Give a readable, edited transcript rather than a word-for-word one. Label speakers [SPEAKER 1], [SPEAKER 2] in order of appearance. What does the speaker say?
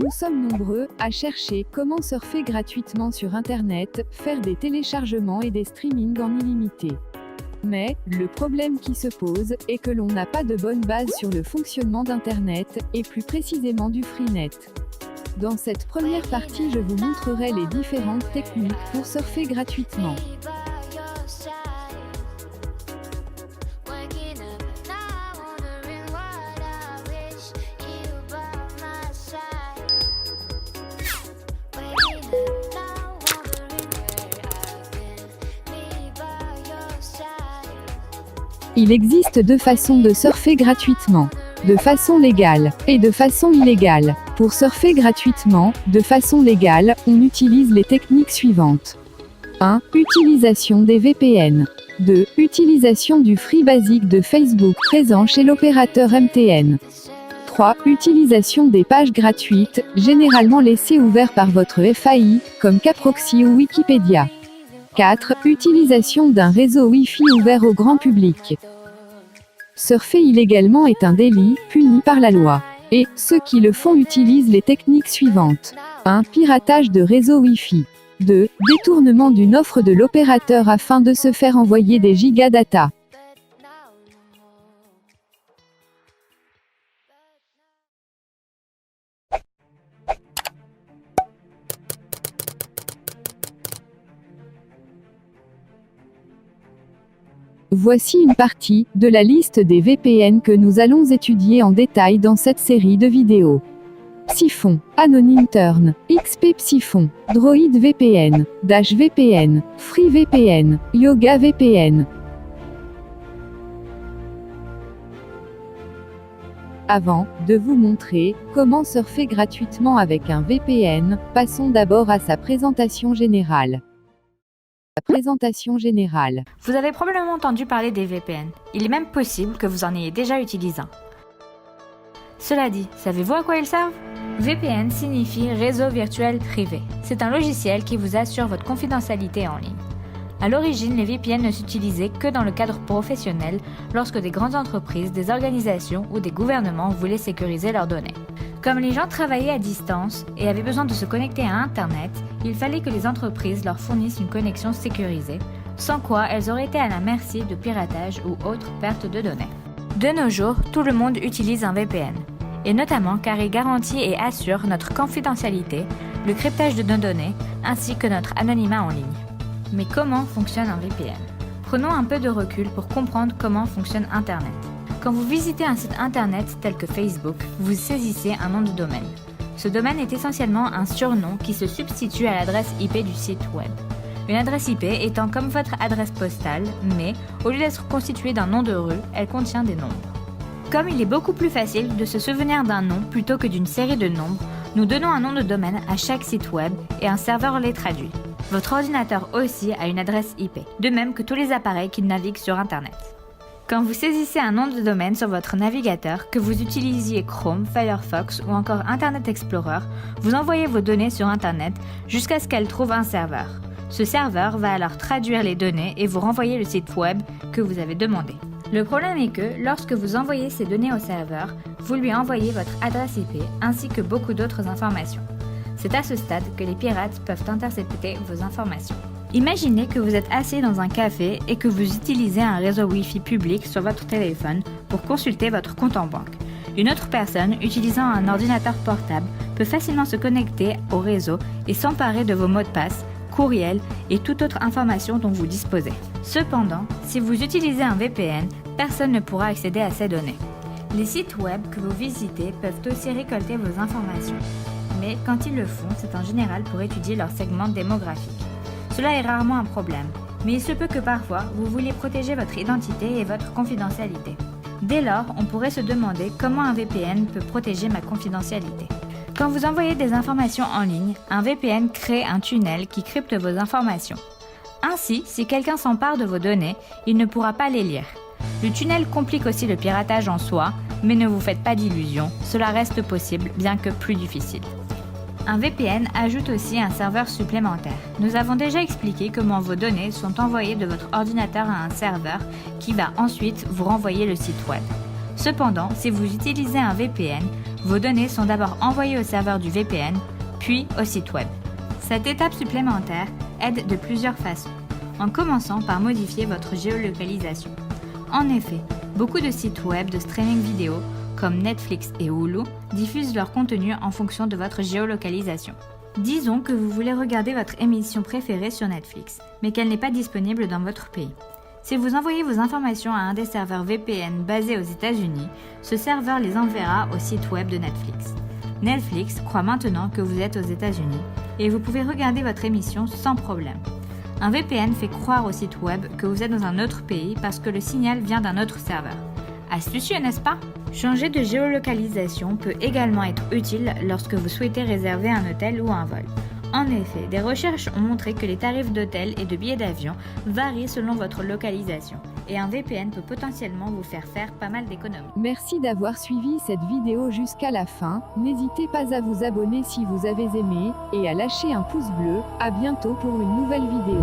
[SPEAKER 1] Nous sommes nombreux à chercher comment surfer gratuitement sur Internet, faire des téléchargements et des streamings en illimité. Mais, le problème qui se pose est que l'on n'a pas de bonne base sur le fonctionnement d'Internet, et plus précisément du Freenet. Dans cette première partie, je vous montrerai les différentes techniques pour surfer gratuitement. Il existe deux façons de surfer gratuitement. De façon légale, et de façon illégale. Pour surfer gratuitement, de façon légale, on utilise les techniques suivantes. 1. Utilisation des VPN. 2. Utilisation du Free Basic de Facebook présent chez l'opérateur MTN. 3. Utilisation des pages gratuites, généralement laissées ouvertes par votre FAI, comme Kproxy ou Wikipédia. 4. Utilisation d'un réseau Wi-Fi ouvert au grand public. Surfer illégalement est un délit, puni par la loi. Et, ceux qui le font utilisent les techniques suivantes. 1. Piratage de réseau Wi-Fi. 2. Détournement d'une offre de l'opérateur afin de se faire envoyer des gigadata. Voici une partie de la liste des VPN que nous allons étudier en détail dans cette série de vidéos. Psiphon, AnonymTurn, XP-Psiphon, Droid VPN, Dash VPN, Free VPN, Yoga VPN. Avant de vous montrer comment surfer gratuitement avec un VPN, passons d'abord à sa présentation générale.
[SPEAKER 2] Vous avez probablement entendu parler des VPN. Il est même possible que vous en ayez déjà utilisé un. Cela dit, savez-vous à quoi ils servent ? VPN signifie Réseau Virtuel Privé. C'est un logiciel qui vous assure votre confidentialité en ligne. À l'origine, les VPN ne s'utilisaient que dans le cadre professionnel lorsque des grandes entreprises, des organisations ou des gouvernements voulaient sécuriser leurs données. Comme les gens travaillaient à distance et avaient besoin de se connecter à Internet, il fallait que les entreprises leur fournissent une connexion sécurisée, sans quoi elles auraient été à la merci de piratage ou autres pertes de données. De nos jours, tout le monde utilise un VPN, et notamment car il garantit et assure notre confidentialité, le cryptage de nos données, ainsi que notre anonymat en ligne. Mais comment fonctionne un VPN ? Prenons un peu de recul pour comprendre comment fonctionne Internet. Quand vous visitez un site internet tel que Facebook, vous saisissez un nom de domaine. Ce domaine est essentiellement un surnom qui se substitue à l'adresse IP du site web. Une adresse IP étant comme votre adresse postale, mais au lieu d'être constituée d'un nom de rue, elle contient des nombres. Comme il est beaucoup plus facile de se souvenir d'un nom plutôt que d'une série de nombres, nous donnons un nom de domaine à chaque site web et un serveur les traduit. Votre ordinateur aussi a une adresse IP, de même que tous les appareils qui naviguent sur Internet. Quand vous saisissez un nom de domaine sur votre navigateur, que vous utilisiez Chrome, Firefox ou encore Internet Explorer, vous envoyez vos données sur Internet jusqu'à ce qu'elles trouvent un serveur. Ce serveur va alors traduire les données et vous renvoyer le site web que vous avez demandé. Le problème est que, lorsque vous envoyez ces données au serveur, vous lui envoyez votre adresse IP ainsi que beaucoup d'autres informations. C'est à ce stade que les pirates peuvent intercepter vos informations. Imaginez que vous êtes assis dans un café et que vous utilisez un réseau Wi-Fi public sur votre téléphone pour consulter votre compte en banque. Une autre personne, utilisant un ordinateur portable, peut facilement se connecter au réseau et s'emparer de vos mots de passe, courriels et toute autre information dont vous disposez. Cependant, si vous utilisez un VPN, personne ne pourra accéder à ces données. Les sites web que vous visitez peuvent aussi récolter vos informations. Mais quand ils le font, c'est en général pour étudier leur segment démographique. Cela est rarement un problème, mais il se peut que parfois, vous vouliez protéger votre identité et votre confidentialité. Dès lors, on pourrait se demander comment un VPN peut protéger ma confidentialité. Quand vous envoyez des informations en ligne, un VPN crée un tunnel qui crypte vos informations. Ainsi, si quelqu'un s'empare de vos données, il ne pourra pas les lire. Le tunnel complique aussi le piratage en soi, mais ne vous faites pas d'illusions, cela reste possible, bien que plus difficile. Un VPN ajoute aussi un serveur supplémentaire. Nous avons déjà expliqué comment vos données sont envoyées de votre ordinateur à un serveur qui va ensuite vous renvoyer le site web. Cependant, si vous utilisez un VPN, Vos données sont d'abord envoyées au serveur du VPN, puis au site web. Cette étape supplémentaire aide de plusieurs façons, en commençant par modifier votre géolocalisation. En effet, beaucoup de sites web de streaming vidéo, comme Netflix et Hulu, diffusent leur contenu en fonction de votre géolocalisation. Disons que vous voulez regarder votre émission préférée sur Netflix, mais qu'elle n'est pas disponible dans votre pays. Si vous envoyez vos informations à un des serveurs VPN basés aux États-Unis, ce serveur les enverra au site web de Netflix. Netflix croit maintenant que vous êtes aux États-Unis et vous pouvez regarder votre émission sans problème. Un VPN fait croire au site web que vous êtes dans un autre pays parce que le signal vient d'un autre serveur. Astucieux, n'est-ce pas? Changer de géolocalisation peut également être utile lorsque vous souhaitez réserver un hôtel ou un vol. En effet, des recherches ont montré que les tarifs d'hôtel et de billets d'avion varient selon votre localisation, et un VPN peut potentiellement vous faire pas mal d'économies.
[SPEAKER 1] Merci d'avoir suivi cette vidéo jusqu'à la fin. N'hésitez pas à vous abonner si vous avez aimé, et à lâcher un pouce bleu. À bientôt pour une nouvelle vidéo.